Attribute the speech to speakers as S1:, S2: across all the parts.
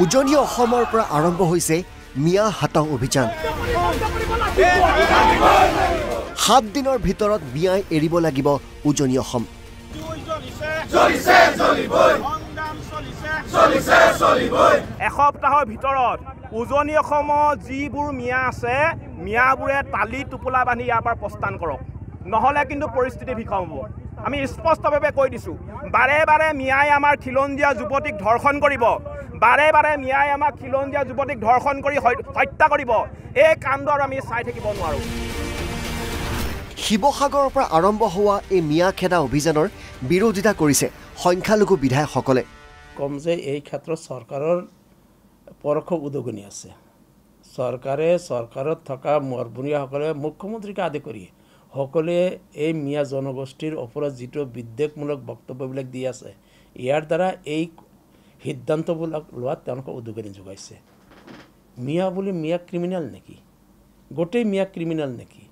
S1: উজনি অসমৰ পৰা আৰম্ভ হৈছে মিয়া হাটাও অভিযান 7 দিনৰ ভিতৰত মিয়াই এৰিব লাগিব উজনি অসম
S2: এসপ্তাহৰ ভিতৰত উজনি অসমৰ যিবোৰ মিয়া আছে মিয়াবোৰে তালি টোপোলা বান্ধি ইয়াৰ পৰা প্ৰস্থান কৰক নহলে কিন্তু পৰিস্থিতি ভিষম হ'ব আমি স্পষ্টভাৱে কৈ দিছো বাৰে বাৰে মিয়াই আমাৰ খিলঞ্জীয়া যুৱতীক ধৰ্ষণ কৰিব বাৰে বাৰে মিয়াই আমাৰ খিলঞ্জীয়া যুৱতীক ধৰ্ষণ কৰি হত্যা কৰিব এই কাণ্ড আমি চাই থাকিব নোৱাৰো
S1: শিৱসাগৰৰ পৰা আৰম্ভ হোৱা এই মিয়া খেদা অভিযানৰ বিৰোধিতা কৰিছে সংখ্যালঘু বিধায়কসকলে
S3: কম যে এই ক্ষেত্ৰত চৰকাৰৰ পৰোক্ষ উদগনি আছে চৰকাৰত থকা মৰবনীয়াসকলে মুখ্যমন্ত্ৰীকে আদি কৰি সকলোৱে এই মিয়া জনগোষ্ঠীৰ ওপৰত যিটো বিদ্বেষমূলক বক্তব্যবিলাক দি আছে ইয়াৰ দ্বাৰা এই সিদ্ধান্তবিলাক লোৱাত তেওঁলোকে উদগনি যোগাইছে মিয়া বুলি মিয়া ক্ৰিমিনেল নেকি গোটেই মিয়া ক্ৰিমিনেল নেকি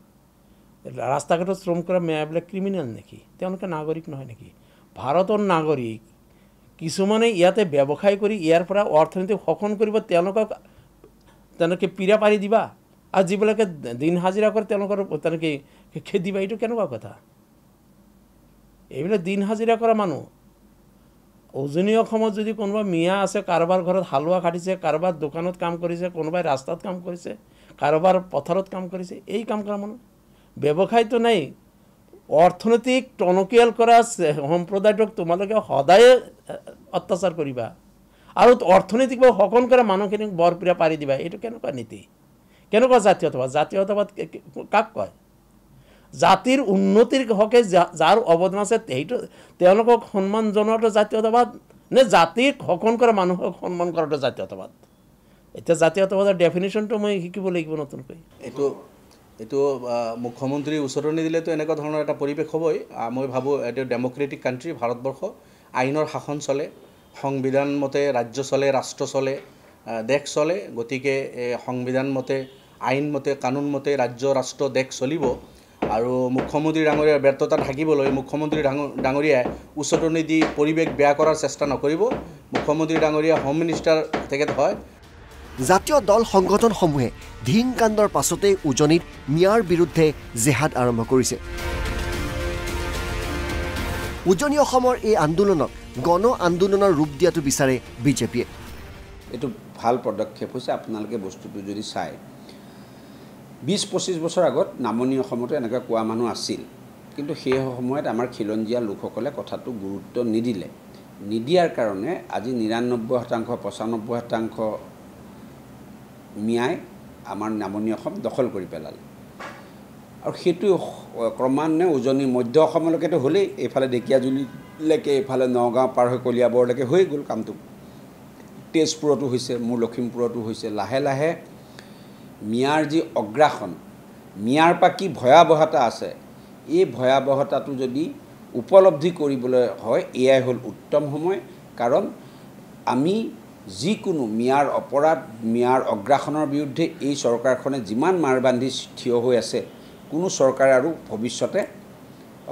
S3: ৰাস্তা ঘাটত শ্ৰম কৰা মিয়াবিলাক ক্ৰিমিনেল নেকি তেওঁলোকে নাগৰিক নহয় নেকি ভাৰতৰ নাগৰিক কিছুমানে ইয়াতে ব্যৱসায় কৰি ইয়াৰ পৰা অৰ্থনীতি শোষণ কৰিব তেওঁলোকে পীড়া পাৰি দিবা আৰু যিবিলাকে দিন হাজিৰা কৰে তেওঁলোকৰ তেনেকৈ খেদিবা এইটো কেনেকুৱা কথা এইবিলাক দিন হাজিৰা কৰা মানুহ উজনি অসমত যদি কোনোবা মিয়া আছে কাৰোবাৰ ঘৰত হালোৱা কাটিছে কাৰোবাৰ দোকানত কাম কৰিছে কোনোবাই ৰাস্তাত কাম কৰিছে কাৰোবাৰ পথাৰত কাম কৰিছে এই কাম কৰা মানুহ ব্যৱসায়টো নাই অৰ্থনৈতিক টনকিয়াল কৰা সম্প্ৰদায়টোক তোমালোকে সদায় অত্যাচাৰ কৰিবা আৰু অৰ্থনৈতিকভাৱে শোষণ কৰা মানুহখিনিক বৰপীড়া পাৰি দিবা এইটো কেনেকুৱা নীতি কেনেকুৱা জাতীয়তাবাদ কাক কয় জাতিৰ উন্নতিৰ হকে যাৰ অৱদান আছে সেইটো তেওঁলোকক সন্মান জনোৱাটো জাতীয়তাবাদ নে জাতিক শোষণ কৰা মানুহক সন্মান কৰাটো জাতীয়তাবাদ এতিয়া জাতীয়তাবাদৰ ডেফিনেশ্যনটো মই শিকিব লাগিব নতুনকৈ
S4: এইটো মুখ্যমন্ত্ৰীৰ উচতনি দিলেতো এনেকুৱা ধৰণৰ এটা পৰিৱেশ হ'বই মই ভাবোঁ এইটো ডেম'ক্ৰেটিক কাণ্ট্ৰি ভাৰতবৰ্ষ আইনৰ শাসন চলে সংবিধান মতে ৰাজ্য চলে ৰাষ্ট্ৰ চলে দেশ চলে গতিকে সংবিধান মতে আইন মতে কানুন মতে ৰাজ্য ৰাষ্ট্ৰ দেশ চলিব আৰু মুখ্যমন্ত্ৰী ডাঙৰীয়াৰ ব্যৰ্থতা থাকিবলৈ মুখ্যমন্ত্ৰী ডাঙৰীয়াই উচতনি দি পৰিৱেশ বেয়া কৰাৰ চেষ্টা নকৰিব মুখ্যমন্ত্ৰী ডাঙৰীয়া হোম মিনিষ্টাৰ তেখেত হয়
S1: জাতীয় দল সংগঠনসমূহে ধিং কাণ্ডৰ পাছতেই উজনিত মিয়াৰ বিৰুদ্ধে জেহাদ আৰম্ভ কৰিছে উজনি অসমৰ এই আন্দোলনক গণ আন্দোলনৰ ৰূপ দিয়াটো বিচাৰে বিজেপিয়ে
S5: এইটো ভাল পদক্ষেপ হৈছে আপোনালোকে বস্তুটো যদি চায় 20-25 বছৰ আগত নামনি অসমতো এনেকুৱা কোৱা মানুহ আছিল কিন্তু সেই সময়ত আমাৰ খিলঞ্জীয়া লোকসকলে কথাটো গুৰুত্ব নিদিয়াৰ কাৰণে আজি 99% 95% মিয়াই আমাৰ নামনি অসম দখল কৰি পেলালে আৰু সেইটো ক্ৰমান্বয়ে উজনি মধ্য অসমলৈকেতো হ'লেই এইফালে ঢেকীয়াজুলিলৈকে এইফালে নগাঁও পাৰ হৈ কলিয়াবৰলৈকে হৈ গ'ল কামটো তেজপুৰতো হৈছে মোৰ লখিমপুৰতো হৈছে লাহে লাহে মিয়াৰ যি অগ্ৰাসন মিয়াৰ পৰা কি ভয়াৱহতা আছে এই ভয়াৱহতাটো যদি উপলব্ধি কৰিবলৈ হয় এয়াই হ'ল উত্তম সময় কাৰণ আমি যিকোনো মিয়াৰ অপৰাধ মিয়াৰ অগ্ৰাসনৰ বিৰুদ্ধে এই চৰকাৰখনে যিমান মাৰবান্ধি থিয় হৈ আছে কোনো চৰকাৰ আৰু ভৱিষ্যতে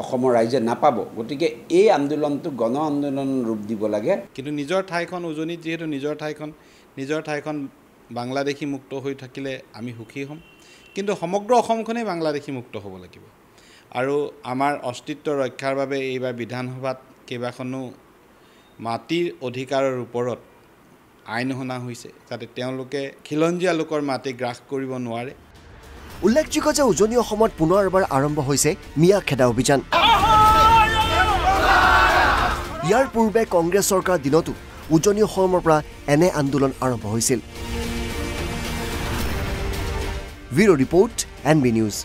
S5: অসমৰ ৰাইজে নাপাব গতিকে এই আন্দোলনটো গণ আন্দোলন ৰূপ দিব লাগে
S6: কিন্তু নিজৰ ঠাইখন উজনিত যিহেতু নিজৰ ঠাইখন বাংলাদেশী মুক্ত হৈ থাকিলে আমি সুখী হ'ম কিন্তু সমগ্ৰ অসমখনেই বাংলাদেশী মুক্ত হ'ব লাগিব আৰু আমাৰ অস্তিত্ব ৰক্ষাৰ বাবে এইবাৰ বিধানসভাত কেইবাখনো মাটিৰ অধিকাৰৰ ওপৰত আইন শুনা হৈছে যাতে তেওঁলোকে খিলঞ্জীয়া লোকৰ মাটি গ্ৰাস কৰিব নোৱাৰে
S1: উল্লেখযোগ্য যে উজনি অসমত পুনৰ এবাৰ আৰম্ভ হৈছে মিয়া খেদা অভিযান ইয়াৰ পূৰ্বে কংগ্ৰেছ চৰকাৰ দিনতো উজনি অসমৰ পৰা এনে আন্দোলন আৰম্ভ হৈছিল ব্যুৰ' ৰিপৰ্ট NB নিউজ